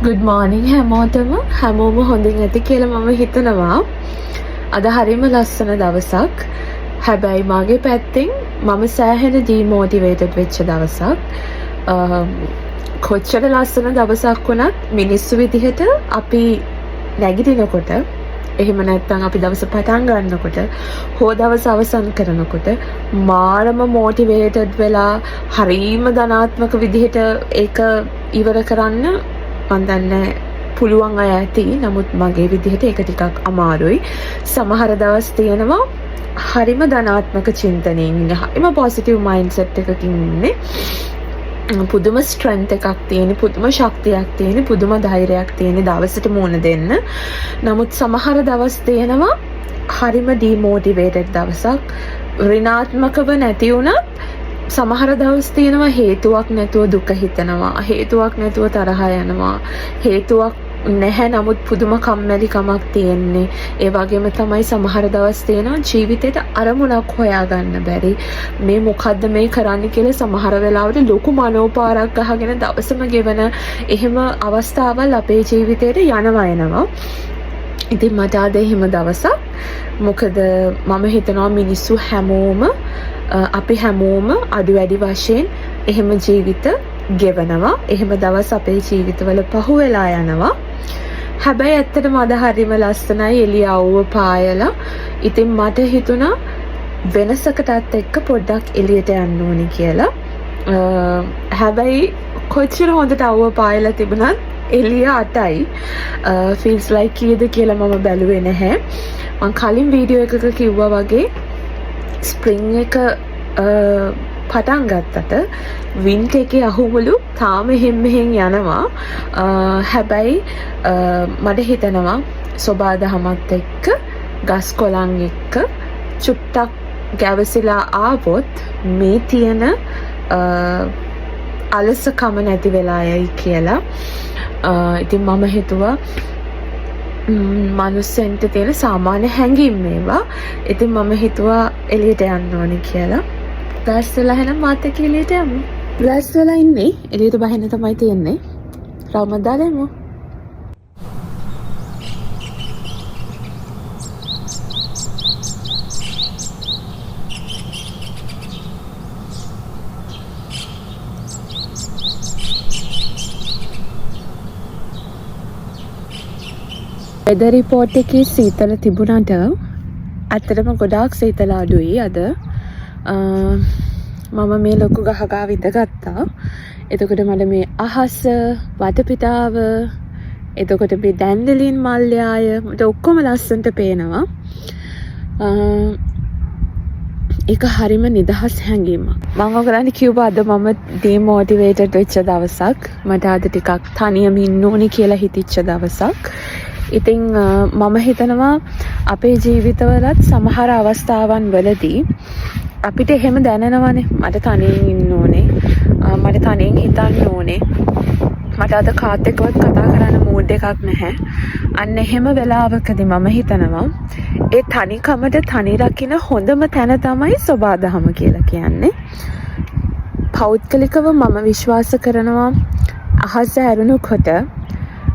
good morning හැමෝටම හැමෝම හොඳින් ඇති කියලා මම හිතනවා. අද හරිම ලස්සන දවසක්. හැබැයි මගේ පැත්තෙන් මම සෑහෙන ඩීමෝටිවේටඩ් වෙච්ච දවසක්. කොච්චර ලස්සන දවසක් වුණත් මිනිස්සු විදිහට අපි නැගිටිනකොට එහෙම නැත්නම් අපි දවස පටන් ගන්නකොට හෝ දවස අවසන් කරනකොට මාරම මොටිවේටඩ් වෙලා හරීම ධනාත්මක විදිහට ඒක ඉවර කරන්න මන් දන්නේ පුළුවන් අය ඇති. නමුත් මගේ විදිහට ඒක ටිකක් අමාරුයි. සමහර දවස් තියෙනවා හරිම ධනාත්මක චින්තනයෙන් ඉන්නේ, හරිම පොසිටිව් මයින්ඩ්සෙට් එකකින් ඉන්නේ, පුදුම ස්ට්‍රෙන්ත් එකක් තියෙන, පුදුම ශක්තියක් තියෙන, පුදුම ධෛර්යයක් තියෙන දවසට මුහුණ දෙන්න. නමුත් සමහර දවස් තියෙනවා හරිම ඩීමෝටිවේටඩ් දවසක්. ඍණාත්මකව නැති වුණත් සමහර දවස් තියෙනවා හේතුවක් නැතුව දුක හිතනවා, හේතුවක් නැතුව තරහ යනවා, හේතුවක් නැහැ නමුත් පුදුම කම්මැලිකමක් තියෙන්නේ. ඒ වගේම තමයි සමහර දවස් තියෙනවා ජීවිතේට අරමුණක් හොයාගන්න බැරි. මේ මොකද්ද මේ කරන්න කියලා සමහර වෙලාවට ලොකු මනෝපාරක් ගහගෙන දවසම ගෙවන එහෙම අවස්ථාවල් අපේ ජීවිතේට එනවා. ඉතින් මට අද එහෙම දවසක්. මොකද මම හිතනවා මිනිස්සු හැමෝම අපි හැමෝම අඩු වැඩි වශයෙන් එහෙම ජීවිත ගෙවනවා. එහෙම දවස් අපේ ජීවිතවල පහු වෙලා යනවා. හැබැයි ඇත්තටම අද හරිම ලස්සනයි, එළිය අවුව පායලා. ඉතින් මට හිතුණා වෙනසකටත් එක්ක පොඩ්ඩක් එළියට යන්න ඕනි කියලා. හැබැයි කොච්චර හොඳට අවුව පායලා තිබුණත් එළිය 8යි. feels like කීයද කියලා මම බැලුවේ නැහැ. මම කලින් වීඩියෝ එකක කිව්වා වගේ ස්ප්‍රින්ග් එක පටන් ගත්තට වින්ටර් එකේ අහුමුළු තාම එහෙම් මෙහෙන් යනවා. හැබැයි මට හිතෙනවා සෝබාදහමත් එක්ක ගස් කොළන් එක්ක චුට්ටක් ගැවසිලා ආවොත් මේ තියෙන අලසකම නැති වෙලා යයි කියලා. ඉතින් මම හිතුවා මනුස්සෙන්ට තියෙන සාමාන්‍ය හැඟීම් මේවා. ඉතින් මම හිතුවා එළියට යන්න ඕනේ කියලා. ගස් වෙලා එහෙනම් මාත් එක්ක එළියට යමු. ගස් වෙලා ඉන්නේ එළියට බහින්න තමයි තියෙන්නේ. රවුමක් දාලා යමු. වෙදර් රිපෝට් එකේ සීතල තිබුණාට ඇත්තටම ගොඩාක් සීතල අඩුයි අද. මම මේ ලොකු ගහ ගාව ඉඳගත්තා. එතකොට මට මේ අහස, වටපිටාව, එතකොට මේ ඩැන්ඩලින් මල්යාය මට ඔක්කොම ලස්සනට පේනවා. ඒක හරිම නිදහස් හැඟීමක්. මම ඔයගලන්ට කිව්වා අද මම ඩීමෝටිවේටඩ් වෙච්ච දවසක්. මට අද ටිකක් තනියම ඉන්න ඕනි කියලා හිතිච්ච දවසක්. ඉතින් මම හිතනවා අපේ ජීවිතවලත් සමහර අවස්ථාවන් වලදී අපිට එහෙම දැනෙනවනේ, මට තනියෙන් ඉන්න ඕනේ, මට තනියෙන් හිතන්න ඕනේ, මට අද කාත් එක්කවත් කතා කරන්න මූඩ් එකක් නැහැ. අන්න එහෙම වෙලාවකදී මම හිතනවා ඒ තනිකමට තනි රකින්න හොඳම තැන තමයි සෝබාදහම කියලා කියන්නේ. පෞද්ගලිකව මම විශ්වාස කරනවා අහස ඇරුණුකොට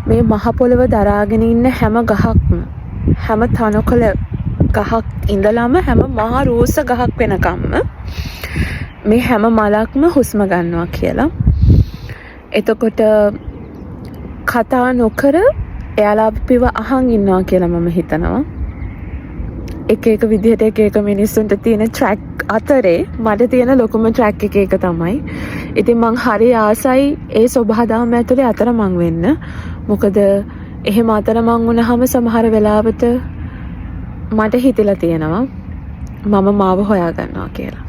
මේ මහ පොළව දරාගෙන ඉන්න හැම ගහක්ම, හැම තනකොළ ගහක් ඉඳලාම හැම මහා රෝස ගහක් වෙනකම්ම මේ හැම මලක්ම හුස්ම ගන්නවා කියලා. එතකොට කතා නොකර එයාලා අපිව අහන් ඉන්නවා කියලා මම හිතනවා. එක එක විදිහට එක එක මිනිස්සුන්ට තියෙන ට්‍රැක් අතරේ මට තියෙන ලොකුම ට්‍රැක් එක තමයි. ඉතින් මං හරි ආසයි ඒ සෝබාදහම ඇතුලේ අතරමං වෙන්න. මොකද එහෙම අතරමං වුණාම සමහර වෙලාවට මට හිතලා තියෙනවා මම මාව හොයා ගන්නවා කියලා.